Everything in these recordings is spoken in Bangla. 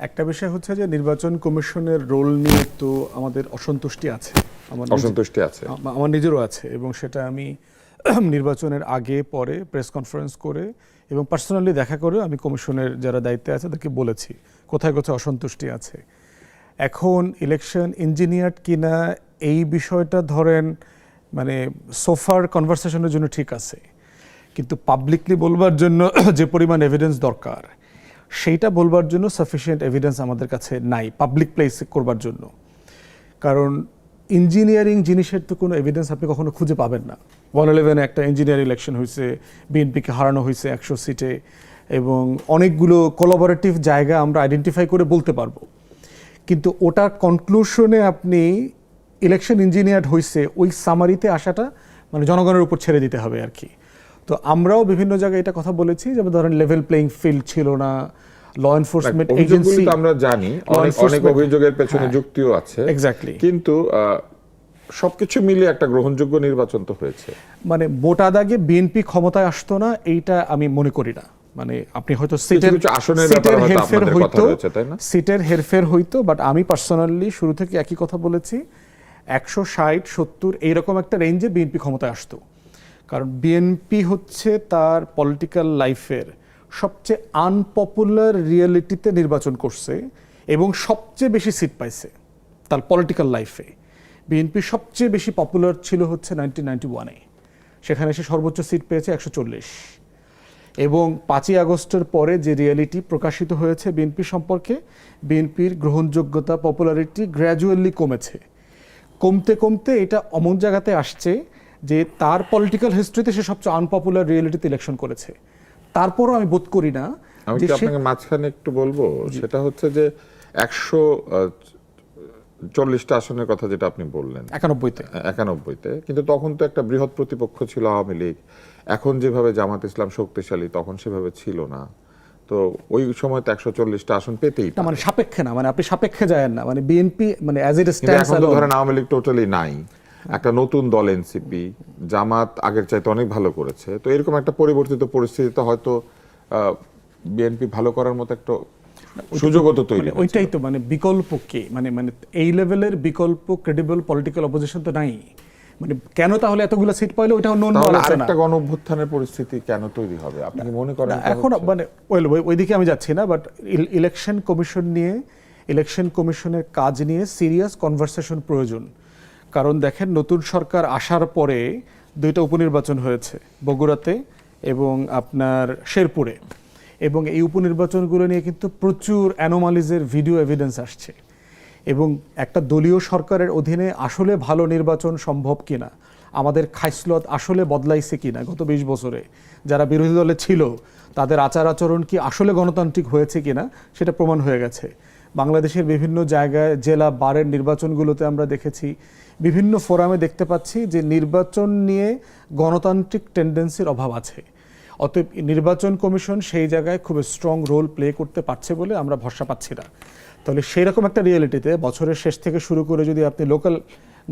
একটা বিষয় হচ্ছে যে নির্বাচন কমিশনের রোল নিয়ে তো আমাদের অসন্তুষ্টি আছে। আমার নিজেরও আছে এবং সেটা আমি নির্বাচনের আগে পরে প্রেস কনফারেন্স করে এবং পার্সোনালি দেখা করে আমি কমিশনের যারা দায়িত্বে আছে তাদেরকে বলেছি কোথায় কোথায় অসন্তুষ্টি আছে। এখন ইলেকশন ইঞ্জিনিয়ার কিনা এই বিষয়টা ধরেন মানে সোফার কনভারসেশনের জন্য ঠিক আছে, কিন্তু পাবলিকলি বলবার জন্য যে পরিমাণ এভিডেন্স দরকার সেইটা বলবার জন্য সাফিসিয়েন্ট এভিডেন্স আমাদের কাছে নাই পাবলিক প্লেসে করবার জন্য। কারণ ইঞ্জিনিয়ারিং জিনিসের তো কোনো এভিডেন্স আপনি কখনো খুঁজে পাবেন না। 111 একটা ইঞ্জিনিয়ার ইলেকশন হয়েছে, বিএনপিকে হারানো হয়েছে 100 সিটে এবং অনেকগুলো কোলাবোরেটিভ জায়গা আমরা আইডেন্টিফাই করে বলতে পারবো, কিন্তু ওটার কনক্লুশনে আপনি ইলেকশন ইঞ্জিনিয়ার হয়েছে ওই সামারিতে আসাটা মানে জনগণের উপর ছেড়ে দিতে হবে আর কি। তো আমরাও বিভিন্ন জায়গায় এটা কথা বলেছি, যেমন ধরেন লেভেল প্লেইং ফিল্ড ছিল না, ল এনফোর্সমেন্ট এজেন্সি, আমরা জানি অনেক অভিযোগের পেছনে যুক্তিও আছে, এক্স্যাক্টলি, কিন্তু সবকিছু মিলিয়ে একটা গ্রহণযোগ্য নির্বাচন তো হয়েছে। মানে মোটা দাগে বিএনপি ক্ষমতায় আসতো না এইটা আমি মনে করি না। মানে আপনি হয়তো সিটের হেরফের হইতো, সিটের হেরফের হইতো, বাট আমি পার্সোনালি শুরু থেকে একই কথা বলেছি 160-70 এইরকম একটা রেঞ্জে বিএনপি ক্ষমতায় আসতো। কারণ বিএনপি হচ্ছে তার পলিটিক্যাল লাইফের সবচেয়ে আনপপুলার রিয়েলিটিতে নির্বাচন করছে এবং সবচেয়ে বেশি সিট পাইছে তার পলিটিক্যাল লাইফে। বিএনপি সবচেয়ে বেশি পপুলার ছিল হচ্ছে 1991-এ, সেখানে সে সর্বোচ্চ সিট পেয়েছে 140। এবং 5ই আগস্টের পরে যে রিয়েলিটি প্রকাশিত হয়েছে বিএনপি সম্পর্কে, বিএনপির গ্রহণযোগ্যতা পপুলারিটি গ্র্যাজুয়ালি কমেছে, কমতে কমতে এটা অমন জায়গাতে আসছে যে তার পলিটিক্যাল হিস্ট্রিতে সে সবচেয়ে আনপপুলার রিয়েলিটিতে ইলেকশন করেছে। তারপরও আমি বোধ করি না আমি আপনাকে মাঝখানে একটু বলবো, সেটা হচ্ছে যে 140টা আসনের কথা যেটা আপনি বললেন 91-তে, কিন্তু তখন তো একটা বৃহৎ প্রতিপক্ষ ছিল আওয়ামী লীগ। এখন যেভাবে জামাত ইসলাম শক্তিশালী তখন সেভাবে ছিল না, তো ওই সময় তো 140টা আসন পেতেই না, মানে সাপেক্ষে না, মানে আপনি সাপেক্ষে যায় না, মানে বিএনপি মানে অ্যাজ ইট স্ট্যান্ডস এখন তো ধরেন আওয়ামী লীগ টোটালি নাই, একটা নতুন দল এনসিপি, জামাত আগের চাইতে অনেক ভালো করেছে, তো এরকম একটা পরিবর্তিত পরিস্থিতিতে হয়তো বিএনপি ভালো করার মতো একটা সুযোগও তো তৈরি। ওইটাই তো মানে বিকল্প কে, মানে মানে এই লেভেলের বিকল্প ক্রেডিবল পলিটিক্যাল অপোজিশন তো নাই। মানে কেন তাহলে এতগুলো সিট পাইলো ওইটা অন্য আরেকটা গণ অভ্যুত্থানের পরিস্থিতি কেন তৈরি হবে আপনি কি মনে করেন? এখন মানে ওইদিকে আমি যাচ্ছি না, বাট ইলেকশন কমিশন নিয়ে, ইলেকশন কমিশনের কাজ নিয়ে সিরিয়াস কনভারসেশন প্রয়োজন। কারণ দেখেন নতুন সরকার আসার পরে 2টা উপনির্বাচন হয়েছে, বগুড়াতে এবং আপনার শেরপুরে, এবং এই উপনির্বাচনগুলো নিয়ে কিন্তু প্রচুর অ্যানোমালিজের ভিডিও এভিডেন্স আসছে। এবং একটা দলীয় সরকারের অধীনে আসলে ভালো নির্বাচন সম্ভব কিনা, আমাদের খাইসলত আসলে বদলাইছে কিনা গত 20 বছরে, যারা বিরোধী দলে ছিল তাদের আচার আচরণ কি আসলে গণতান্ত্রিক হয়েছে কিনা সেটা প্রমাণ হয়ে গেছে। বাংলাদেশের বিভিন্ন জায়গায় জেলা বারের নির্বাচনগুলোতে আমরা দেখেছি, বিভিন্ন ফোরামে দেখতে পাচ্ছি যে নির্বাচন নিয়ে গণতান্ত্রিক টেন্ডেন্সির অভাব আছে। অতএব নির্বাচন কমিশন সেই জায়গায় খুব স্ট্রং রোল প্লে করতে পারছে বলে আমরা ভরসা পাচ্ছি না। তাহলে সেই রকম একটা রিয়েলিটিতে বছরের শেষ থেকে শুরু করে যদি আপনি লোকাল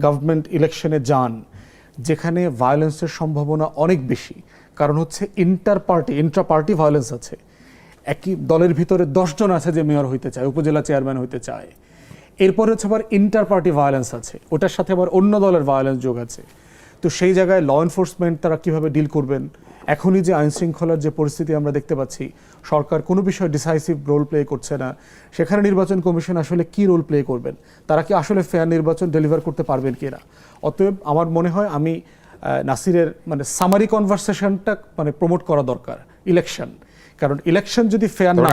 গভর্নমেন্ট ইলেকশনে যান, যেখানে ভায়োলেন্সের সম্ভাবনা অনেক বেশি, কারণ হচ্ছে ইন্ট্রা পার্টি ভায়োলেন্স আছে। একই দলের ভিতরে 10 জন আছে যে মেয়র হইতে চায়, উপজেলা চেয়ারম্যান হইতে চায়, এরপরে হচ্ছে আবার ইন্টার পার্টি ভায়োলেন্স আছে, ওটার সাথে আবার অন্য দলের ভায়োলেন্স যোগ আছে। তো সেই জায়গায় ল এনফোর্সমেন্ট তারা কিভাবে ডিল করবেন? এখনই যে আইন শৃঙ্খলার যে পরিস্থিতি আমরা দেখতে পাচ্ছি, সরকার কোনো বিষয়ে ডিসাইসিভ রোল প্লে করছে না, সেখানে নির্বাচন কমিশন আসলে কি রোল প্লে করবেন? তারা কি আসলে ফেয়ার নির্বাচন ডেলিভার করতে পারবেন কিনা? অতএব আমার মনে হয় আমি নাসিরের মানে সামারি কনভারসেশনটা মানে প্রমোট করা দরকার ইলেকশন, কারণ ইলেকশন যদি ফেয়ার না